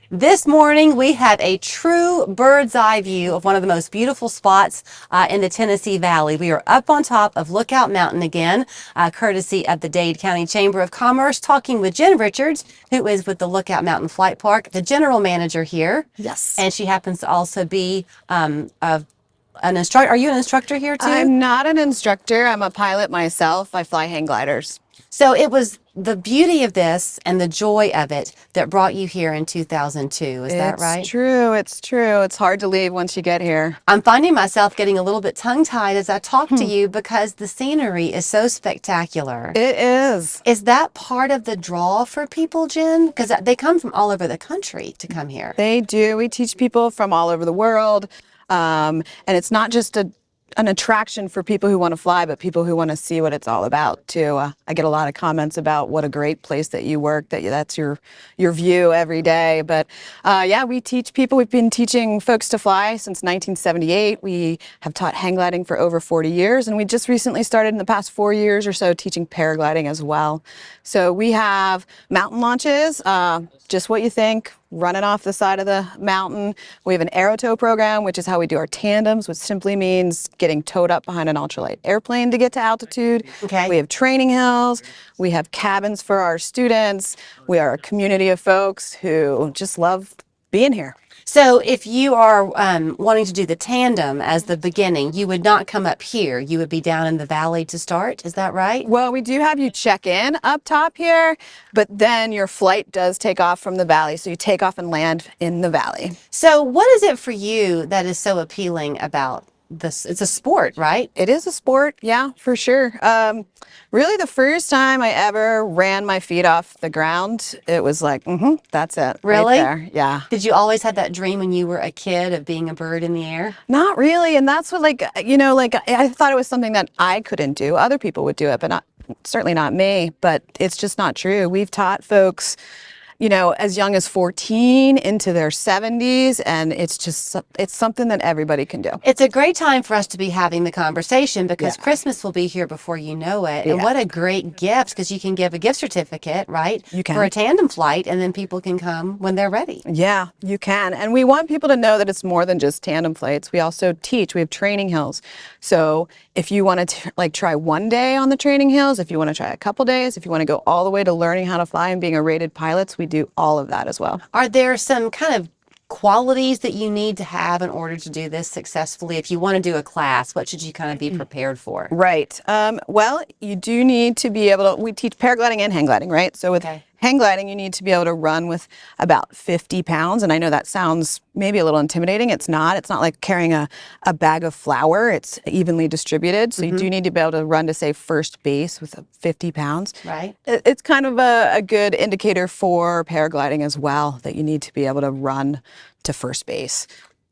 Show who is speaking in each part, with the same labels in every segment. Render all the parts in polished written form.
Speaker 1: This morning, we have a true bird's eye view of one of the most beautiful spots in the Tennessee Valley. We are up on top of Lookout Mountain again, courtesy of the Dade County Chamber of Commerce, talking with Jen Richards, who is with the Lookout Mountain Flight Park, the general manager here.
Speaker 2: Yes.
Speaker 1: And she happens to also be an instructor. Are you an instructor here too?
Speaker 2: I'm not an instructor. I'm a pilot myself. I fly hang gliders.
Speaker 1: So it was the beauty of this and the joy of it that brought you here in 2002. Is that right?
Speaker 2: It's true. It's true. It's hard to leave once you get here.
Speaker 1: I'm finding myself getting a little bit tongue-tied as I talk to you because the scenery is so spectacular.
Speaker 2: It is.
Speaker 1: Is that part of the draw for people, Jen? Because they come from all over the country to come here.
Speaker 2: They do. We teach people from all over the world. And it's not just an attraction for people who want to fly, but people who want to see what it's all about too. I get a lot of comments about what a great place that you work, that's your view every day. But yeah, we teach people. We've been teaching folks to fly since 1978. We have taught hang gliding for over 40 years, and we just recently started in the past 4 years or so teaching paragliding as well. So we have mountain launches, just what you think, running off the side of the mountain. We have an aerotow program, which is how we do our tandems, which simply means getting towed up behind an ultralight airplane to get to altitude.
Speaker 1: Okay.
Speaker 2: We have training hills. We have cabins for our students. We are a community of folks who just love being here.
Speaker 1: So if you are wanting to do the tandem as the beginning, you would not come up here. You would be down in the valley to start. Is that right?
Speaker 2: Well, we do have you check in up top here, but then your flight does take off from the valley. So you take off and land in the valley.
Speaker 1: So what is it for you that is so appealing about this? It's a sport, right?
Speaker 2: It is a sport, yeah, for sure. Really, the first time I ever ran my feet off the ground, it was like, that's it.
Speaker 1: Really?
Speaker 2: Right there. Yeah.
Speaker 1: Did you always have that dream when you were a kid of being a bird in the air?
Speaker 2: Not really. And that's what, I thought it was something that I couldn't do. Other people would do it, but certainly not me. But it's just not true. We've taught folks, as young as 14 into their 70s, and it's something that everybody can do.
Speaker 1: It's a great time for us to be having the conversation because
Speaker 2: Yeah.
Speaker 1: Christmas will be here before you know it. And
Speaker 2: Yeah.
Speaker 1: what a great gift, because you can give a gift certificate, right?
Speaker 2: You can.
Speaker 1: For a tandem flight, and then people can come when they're ready.
Speaker 2: Yeah, you can. And we want people to know that it's more than just tandem flights. We also teach, we have training hills. So if you want to try one day on the training hills, if you want to try a couple days, if you want to go all the way to learning how to fly and being a rated pilot, we do all of that as well.
Speaker 1: Are there some kind of qualities that you need to have in order to do this successfully? If you want to do a class, what should you kind of be prepared for?
Speaker 2: Right. Well, you do need to be able to, we teach paragliding and hang gliding, right? So with hang gliding, you need to be able to run with about 50 pounds. And I know that sounds maybe a little intimidating. It's not. It's not like carrying a bag of flour. It's evenly distributed. So you do need to be able to run to, say, first base with 50 pounds.
Speaker 1: Right.
Speaker 2: It's kind of a good indicator for paragliding as well, that you need to be able to run to first base.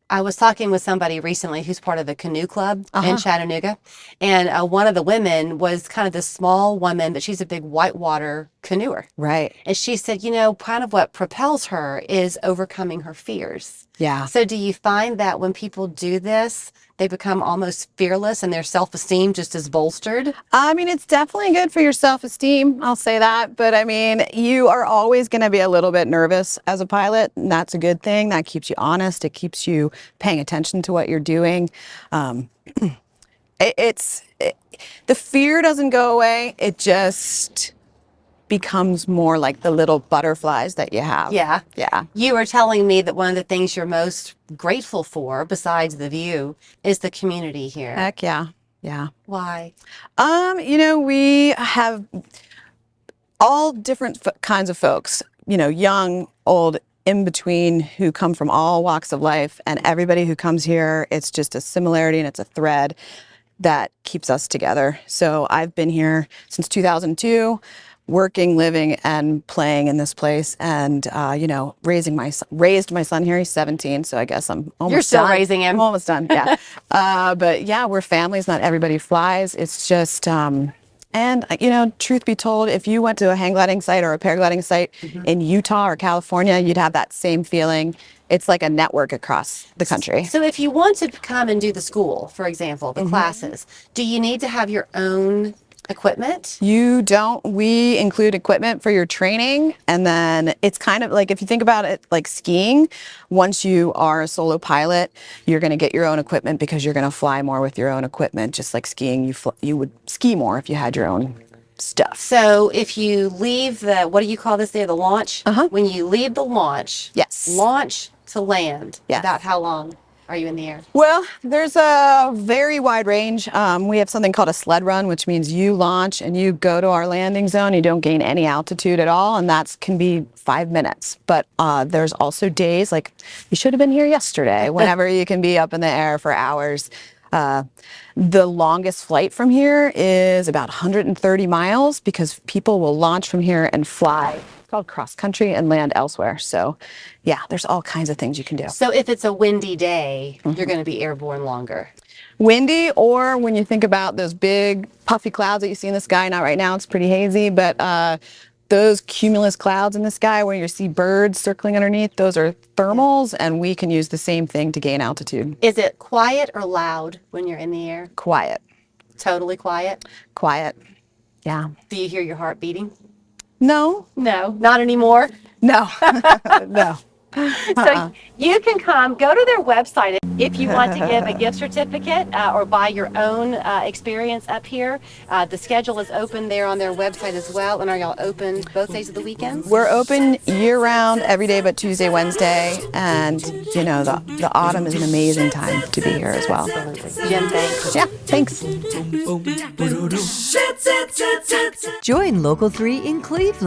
Speaker 1: I was talking with somebody recently who's part of a canoe club in Chattanooga, and one of the women was kind of this small woman, but she's a big whitewater canoeer.
Speaker 2: Right.
Speaker 1: And she said, kind of what propels her is overcoming her fears.
Speaker 2: Yeah.
Speaker 1: So do you find that when people do this, they become almost fearless and their self-esteem just is bolstered?
Speaker 2: I mean, it's definitely good for your self-esteem. I'll say that. But I mean, you are always going to be a little bit nervous as a pilot, and that's a good thing. That keeps you honest. It keeps you paying attention to what you're doing. The fear doesn't go away. It just becomes more like the little butterflies that you have.
Speaker 1: Yeah.
Speaker 2: Yeah.
Speaker 1: You were telling me that one of the things you're most grateful for, besides the view, is the community here.
Speaker 2: Heck yeah. Yeah.
Speaker 1: Why?
Speaker 2: We have all different kinds of folks, young, old, in between, who come from all walks of life, and everybody who comes here, it's just a similarity and it's a thread that keeps us together. So I've been here since 2002. Working, living, and playing in this place, and raised my son here. He's 17, so I guess I'm almost.
Speaker 1: You're still
Speaker 2: done.
Speaker 1: raising him.
Speaker 2: I'm almost done. Yeah, but yeah, we're families. Not everybody flies. It's just, truth be told, if you went to a hang gliding site or a paragliding site in Utah or California, you'd have that same feeling. It's like a network across the country.
Speaker 1: So if you want to come and do the school, for example, the classes, do you need to have your own Equipment?
Speaker 2: You don't. We include equipment for your training. And then it's kind of like, if you think about it like skiing, once you are a solo pilot, you're going to get your own equipment because you're going to fly more with your own equipment. Just like skiing, you would ski more if you had your own stuff.
Speaker 1: So if you leave what do you call this there, the launch?
Speaker 2: Uh-huh.
Speaker 1: When you leave the launch,
Speaker 2: Yes.
Speaker 1: launch to land,
Speaker 2: Yes.
Speaker 1: about how long are you in the air?
Speaker 2: Well, there's a very wide range. We have something called a sled run, which means you launch and you go to our landing zone. You don't gain any altitude at all, and that can be 5 minutes. But there's also days like you should have been here yesterday, whenever you can be up in the air for hours. The longest flight from here is about 130 miles because people will launch from here and fly. It's called cross country and land elsewhere. So, yeah, there's all kinds of things you can do.
Speaker 1: So if it's a windy day,
Speaker 2: Mm-hmm.
Speaker 1: you're going to be airborne longer.
Speaker 2: Windy, or when you think about those big puffy clouds that you see in the sky, not right now, it's pretty hazy, but those cumulus clouds in the sky where you see birds circling underneath, those are thermals, and we can use the same thing to gain altitude.
Speaker 1: Is it quiet or loud when you're in the air?
Speaker 2: Quiet.
Speaker 1: Totally quiet?
Speaker 2: Quiet. Yeah.
Speaker 1: Do you hear your heart beating?
Speaker 2: No.
Speaker 1: No, not anymore.
Speaker 2: No. No.
Speaker 1: So you can go to their website if you want to give a gift certificate or buy your own experience up here. The schedule is open there on their website as well. And are y'all open both days of the weekends?
Speaker 2: We're open year-round, every day but Tuesday, Wednesday, and you know the autumn is an amazing time to be here as well.
Speaker 1: Jen, thanks.
Speaker 2: Yeah, thanks.
Speaker 3: Join Local 3 in Cleveland.